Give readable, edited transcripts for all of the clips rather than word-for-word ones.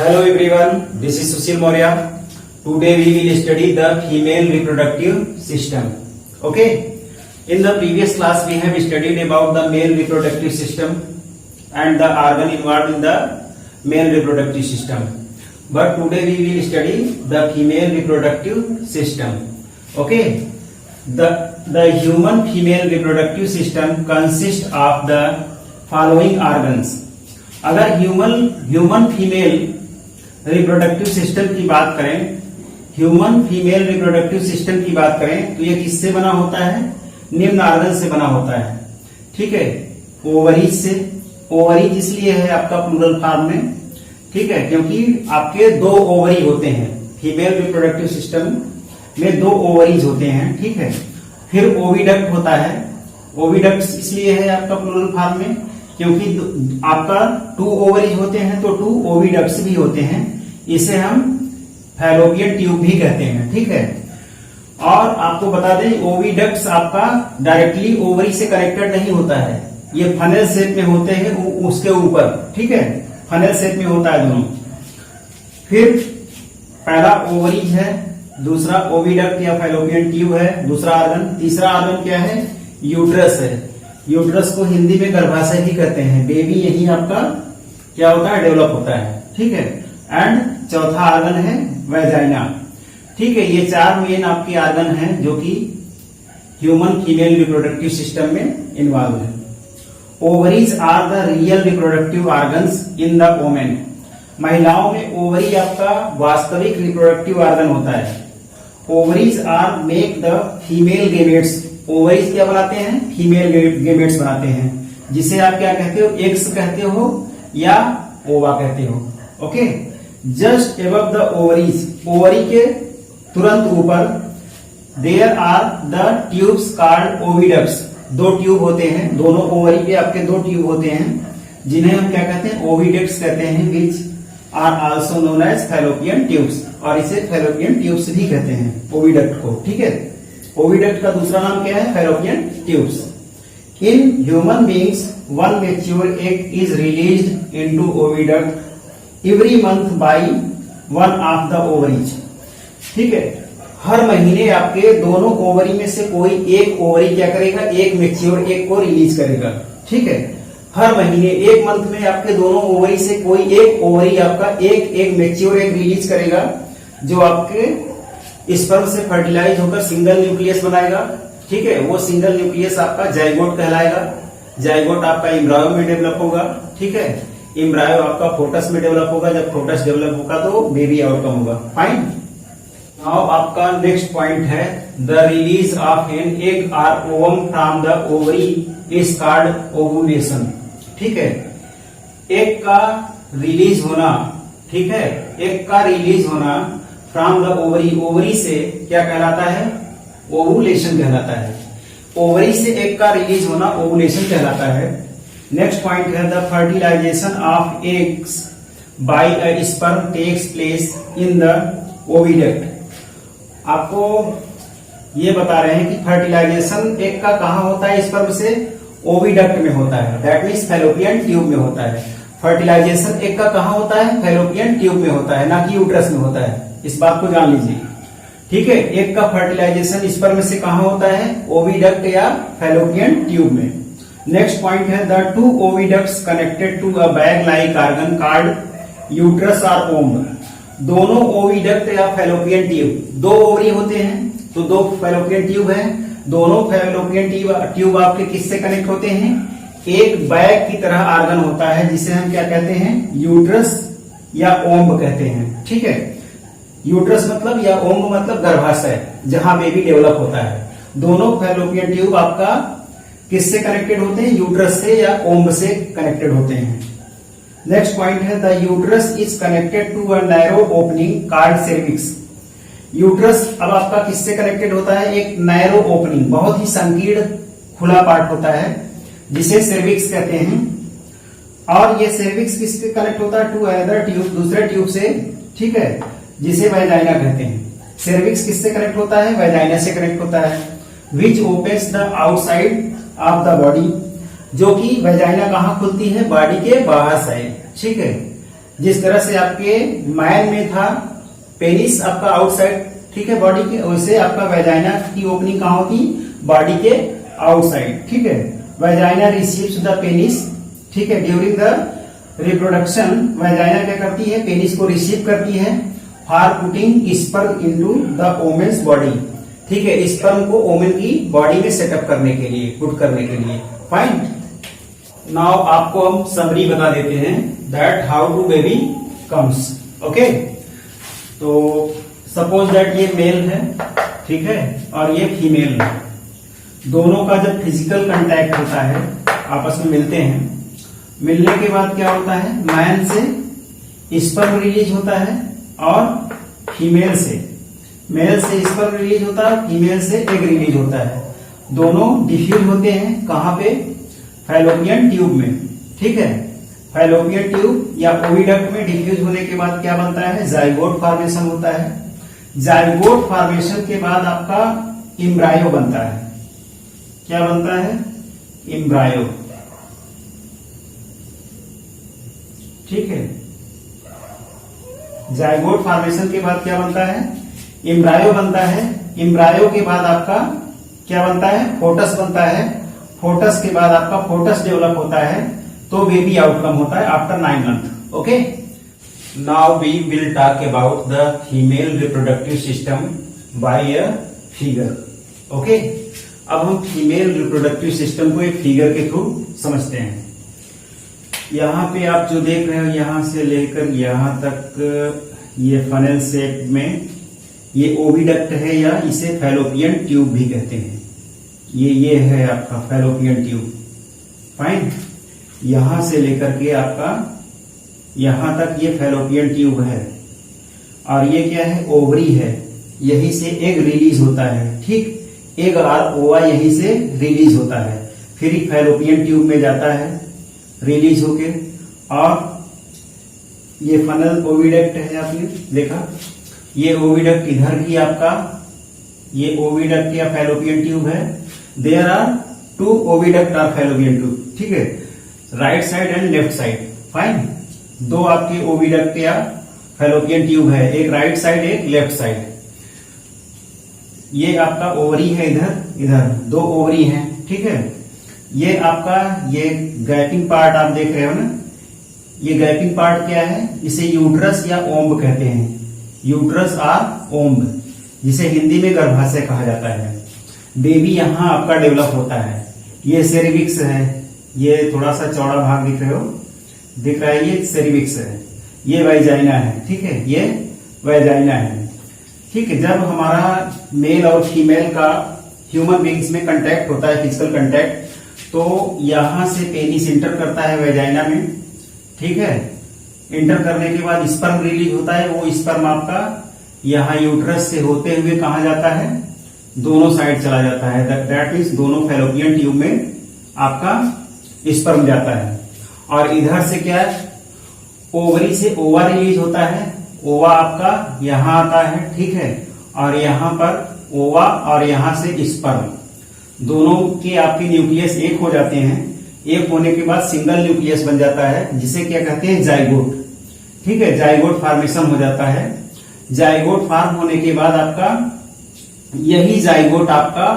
Hello everyone, this is Sushil Maurya. Today we will study the female reproductive system. Okay. In the previous class we have studied about the male reproductive system and the organ involved in the male reproductive system. But today we will study the female reproductive system. Okay. The human female reproductive system consists of the following organs. अगर human female reproductive system की बात करें, human female reproductive system की बात करें तो ये किससे बना होता है? निम्न ऑर्गन से बना होता है. ठीक है, ओवरीज से. ओवरीज इसलिए है आपका प्लूरल फॉर्म में, ठीक है, क्योंकि आपके दो ओवरी होते हैं. फीमेल रिप्रोडक्टिव सिस्टम में दो ओवरीज होते हैं. ठीक है, फिर ओविडक्ट होता है. ओविडक्ट इसलिए है आपका प्लूरल फॉर्म में क्योंकि आपका टू ओवरीज होते हैं तो टू ओविडक्ट्स भी होते हैं. इसे हम फैलोपियन ट्यूब भी कहते हैं. ठीक है, और आपको बता दें ओविडक्ट्स आपका डायरेक्टली ओवरी से कनेक्टेड नहीं होता है. ये फनेल शेप में होते हैं उसके ऊपर. ठीक है, फनेल शेप में होता है दोनों. फिर पहला ओवरीज है, दूसरा ओविडक्ट या फैलोपियन ट्यूब है, दूसरा ऑर्गन. तीसरा ऑर्गन क्या है? यूट्रस है. यूट्रस को हिंदी में गर्भाशय भी कहते हैं. बेबी यही आपका क्या होता है? डेवलप होता है. ठीक है, एंड चौथा ऑर्गन है वेजाइना. ठीक है, ये चार मेन आपके ऑर्गन हैं जो कि ह्यूमन फीमेल रिप्रोडक्टिव सिस्टम में इन्वॉल्व है. Ovaries are the real reproductive organs in the women. महिलाओं में ओवरी आपका वास्तविक रिप्रोडक्टिव ऑर्गन होता है. Ovaries are make the female gametes. Ovaries क्या बनाते हैं? फीमेल गेमेट्स बनाते हैं, जिसे आप क्या कहते हो? एग्स कहते हो या ओवा कहते हो. Okay, just above the ovaries, ovary के तुरंत ऊपर there are the tubes called oviducts. दो ट्यूब होते हैं, दोनों ओवरी पे आपके दो ट्यूब होते हैं जिन्हें हम क्या कहते हैं? ओविडक्ट्स कहते हैं, which are also known as fallopian tubes. और इसे फैलोपियन ट्यूब्स भी कहते हैं ओविडक्ट को. ठीक है, ओविडक्ट का दूसरा नाम क्या है? Fallopian tubes. In human beings one mature egg is released into oviduct every month by one of the ovaries. ठीक है, हर महीने आपके दोनों ओवरी में से कोई एक ओवरी क्या करेगा? एक मैच्योर एग को रिलीज करेगा. ठीक है, हर महीने एक मंथ में आपके दोनों ओवरी से कोई एक ओवरी आपका एक मैच्योर एग रिलीज करेगा, जो आपके स्पर्म से फर्टिलाइज होकर सिंगल न्यूक्लियस बनाएगा. ठीक है, वो सिंगल न्यूक्लियस आपका जाइगोट कहलाएगा. जाइगोट आपका इम्ब्रायो में डेवलप होगा. ठीक है, इम्ब्रायो आपका फोटस में डेवलप होगा. जब फोटस डेवलप होगा तो बेबी आउटकम होगा. फाइन. नाउ आपका नेक्स्ट पॉइंट है the release of an egg or ovum from the ovary is called ovulation. ठीक है, एग का रिलीज होना. ठीक है, एग का रिलीज होना फ्रॉम द ओवरी, ओवरी से क्या कहलाता है? ओवुलेशन कहलाता है. ओवरी से एग का रिलीज होना ओवुलेशन कहलाता है. नेक्स्ट पॉइंट है the fertilisation of eggs by a sperm takes place in the oviduct. आपको ये बता रहे हैं कि फर्टिलाइजेशन एग का कहां होता है? स्पर्म से ओविडक्ट में होता है. दैट मीन्स फैलोपियन ट्यूब में होता है. फर्टिलाइजेशन एग का कहां होता है? फैलोपियन ट्यूब में होता है, ना कि यूट्रस में होता है. इस बात को जान लीजिए. ठीक है, एग का फर्टिलाइजेशन स्पर्म से कहां होता है? ओविडक्ट या फैलोपियन ट्यूब में. नेक्स्ट पॉइंट है the two oviducts connected to a bag like organ called uterus और ओम्ब. दोनों ओविडक्ट या फैलोपियन ट्यूब, दो ओवरी होते हैं तो दो फैलोपियन ट्यूब है. दोनों फैलोपियन ट्यूब आपके किससे कनेक्ट होते हैं? एक बैग की तरह ऑर्गन होता है जिसे हम क्या कहते हैं? यूट्रस या ओम्ब कहते हैं. ठीक है, यूट्रस मतलब या ओम्ब मतलब गर्भाशय, जहां बेबी डेवलप होता है. दोनों फैलोपियन ट्यूब आपका किससे कनेक्टेड होते हैं? यूट्रस से या ओम्ब से कनेक्टेड होते हैं. नेक्स्ट पॉइंट है the uterus is connected to a narrow opening called cervix. Uterus अब आपका किससे कनेक्टेड होता है? एक नैरो ओपनिंग, बहुत ही संकीर्ण खुला पार्ट होता है जिसे सर्विक्स कहते हैं. और ये सर्विक्स किससे कनेक्ट होता है? टू अनदर ट्यूब, दूसरे ट्यूब से. ठीक है, जिसे वैजाइना कहते हैं. सर्विक्स किससे कनेक्ट होता है? वैजाइना से कनेक्ट होता है. विच opens the outside of the body, जो कि वैजाइना कहां खुलती है? बॉडी के बाहर साइड. ठीक है, जिस तरह से आपके मैन में था पेनिस आपका आउटसाइड, ठीक है, बॉडी के, वैसे आपका वेजाइना की ओपनिंग कहाँ होती, बॉडी के आउटसाइड, ठीक है। वेजाइना रिसीव्स द पेनिस, ठीक है, ड्यूरिंग द रिप्रोडक्शन वेजाइना क्या करती है, पेनिस को रिसीव करती है for putting sperm into the women's body, ठीक है, स्पर्म को ओमेन की बॉडी में सेटअप करने के लिए, पुट करने के लिए। फाइन, नाउ आपको हम समरी बता देते हैं that how to baby comes. Okay, तो सपोज दैट ये मेल है, ठीक है, और ये फीमेल है। दोनों का जब फिजिकल कांटेक्ट होता है, आपस में मिलते हैं, मिलने के बाद क्या होता है, मैन से स्पर्म रिलीज होता है और फीमेल से, मेल से स्पर्म रिलीज होता है, फीमेल से एग रिलीज होता है। दोनों डिफ्यूज होते हैं कहां पे, फैलोपियन ट्यूब में, ठीक है। फैलोपियन ट्यूब या ओविडक्ट में डिफ्यूज होने के बाद क्या बनता है, जाइगोट फॉर्मेशन होता है। जाइगोट फॉर्मेशन के बाद आपका एम्ब्रायो बनता है। क्या बनता है, एम्ब्रायो, ठीक है। जाइगोट फॉर्मेशन के बाद क्या बनता है, एम्ब्रायो बनता है। एम्ब्रायो के बाद आपका क्या बनता है, फोटस बनता है। फोटस के बाद आपका फोटस डेवलप होता है, तो बेबी आउटकम होता है after 9 month. Okay, now we will talk about the female reproductive system by a figure. Okay, अब हम फीमेल रिप्रोडक्टिव सिस्टम को एक फिगर के थ्रू समझते हैं। यहाँ पे आप जो देख रहे हो, यहां से लेकर यहां तक ये फनेल शेप में ये ओविडक्ट है, या इसे फैलोपियन ट्यूब भी कहते हैं। ये है आपका फैलोपियन ट्यूब। फाइन, यहां से लेकर के आपका यहां तक ये फैलोपियन ट्यूब है, और ये क्या है, ओवरी है। यहीं से एग रिलीज होता है, ठीक, एग और ओवा यहीं से रिलीज होता है, फिर ही फैलोपियन ट्यूब में जाता है रिलीज होके। और ये फनल ओविडक्ट है, आपने देखा, ये ओविडक्ट इधर भी आपका, ये ओविडक्ट या फैलोपियन ट्यूब है। देयर आर 2 ओविडक्ट और फैलोपियन ट्यूब, ठीक है, right side and left side. Fine, 2 आपके ओविडक्ट या फैलोपियन ट्यूब है, एक राइट साइड एक लेफ्ट साइड। ये आपका ओवरी है, इधर 2 ओवरी हैं, ठीक है। ये आपका ये गैपिंग पार्ट आप देख रहे हो ना, ये गैपिंग पार्ट क्या है, इसे यूट्रस या ओम्ब कहते हैं। यूट्रस और ओम्ब, जिसे हिंदी में गर्भाशय कहा जाता है। बेबी यहां आपका डेवलप होता है। ये सेरिविक्स है, ये थोड़ा सा चौड़ा भाग दिख रहा है, ये सेरिविक्स है। ये वाइजाइना है, ठीक है, ये वाइजाइना है, ठीक है। जब हमारा मेल और फीमेल का ह्यूमन बींग्स में कांटेक्ट होता है, फिजिकल कांटेक्ट, तो यहां से पेनिस इंटर करता है वेजाइना में, ठीक है। इंटर करने के बाद स्पर्म रिलीज होता है। वो स्पर्म आपका यहां यूट्रस से होते हुए कहा जाता है, दोनों साइड चला जाता है। दैट मीन्स दोनों फैलोपियन ट्यूब में आपका स्पर्म जाता है। और इधर से क्या है, ओवरी से ओवा रिलीज होता है। ओवा आपका यहां आता है, ठीक है, और यहां पर ओवा और यहां से स्पर्म, दोनों के आपके न्यूक्लियस एक हो जाते हैं। एक होने के बाद सिंगल न्यूक्लियस बन जाता है, जिसे क्या कहते हैं, जाइगोट, ठीक है। जाइगोट फॉर्मेशन हो जाता है। जाइगोट फॉर्म होने के बाद आपका यही जाइगोट आपका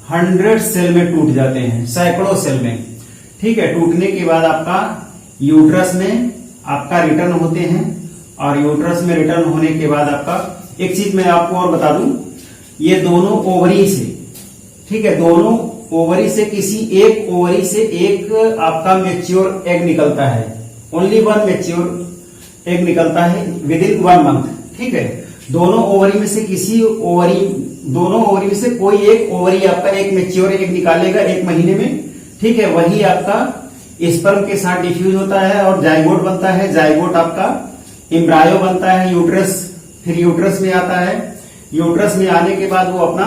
100 सेल में टूट जाते हैं, सैकड़ों सेल में, ठीक है। टूटने के बाद आपका यूट्रस में आपका रिटर्न होते हैं। और यूट्रस में रिटर्न होने के बाद आपका एक चीज मैं आपको और बता दूं, ये दोनों ओवरी से, ठीक है, दोनों ओवरी से किसी एक ओवरी से एक आपका मैच्योर एग निकलता है। ओनली 1 मैच्योर एग निकलता है विद इन 1 मंथ, ठीक है। दोनों ओवरी में से दोनों ओवरी में से कोई एक ओवरी आपका एक मैच्योर एग निकालेगा 1 महीने में, ठीक है। वही आपका स्पर्म के साथ डिफ्यूज होता है और जाइगोट बनता है। जाइगोट आपका एम्ब्रायो बनता है, यूट्रस, फिर यूट्रस में आता है। यूट्रस में आने के बाद वो अपना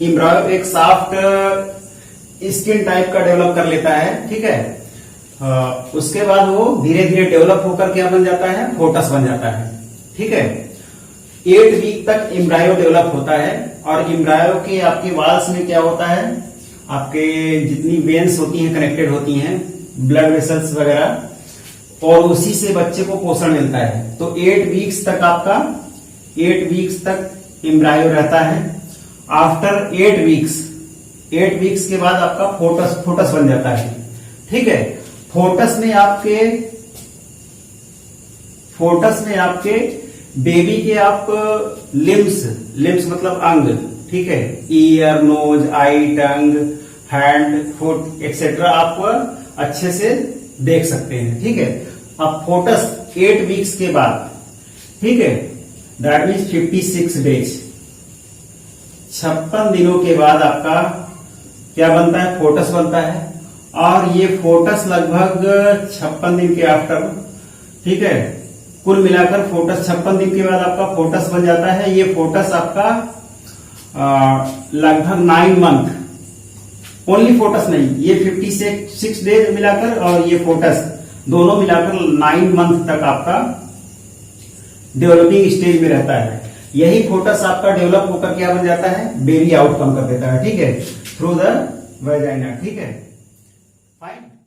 एम्ब्रायो एक सॉफ्ट स्किन टाइप का डेवलप कर लेता है, ठीक है। उसके बाद वो धीरे धीरे डेवलप होकर क्या बन जाता है, फोटस बन जाता है, ठीक है। 8 वीक तक एम्ब्रायो डेवलप होता है। और एम्ब्रायो के आपके वाल्स में क्या होता है, आपके जितनी वेन्स होती हैं कनेक्टेड होती हैं, ब्लड वेसल्स वगैरह, और उसी से बच्चे को पोषण मिलता है। तो 8 वीक्स तक आपका 8 वीक्स तक एम्ब्रायो रहता है। आफ्टर 8 वीक्स के बाद आपका फोटस बन जाता है। ठीक है, फोटस में आपके बेबी के आप लिम्स मतलब अंग, ठीक है, ईयर, नोज, आई, टंग, हैंड, फुट एक्सेट्रा आप अच्छे से देख सकते हैं। ठीक है, अब फोटस 8 वीक्स के बाद, ठीक है, दैट मीन्स 56 डेज, 56 दिनों के बाद आपका क्या बनता है, फोटस बनता है। और ये फोटस लगभग 56 दिन के आफ्टर, ठीक है, कुल मिलाकर फोटस 56 दिन के बाद आपका फोटस बन जाता है। ये फोटस आपका लगभग 9 मंथ, ओनली फोटस नहीं, ये 56 डेज मिलाकर और ये फोटस दोनों मिलाकर 9 मंथ तक आपका डेवलपिंग स्टेज में रहता है। यही फोटस आपका डेवलप होकर क्या बन जाता है, बेबी आउटकम कर देता है। ठीक है, थ्रू द वेजाइना। ठीक है, फाइन।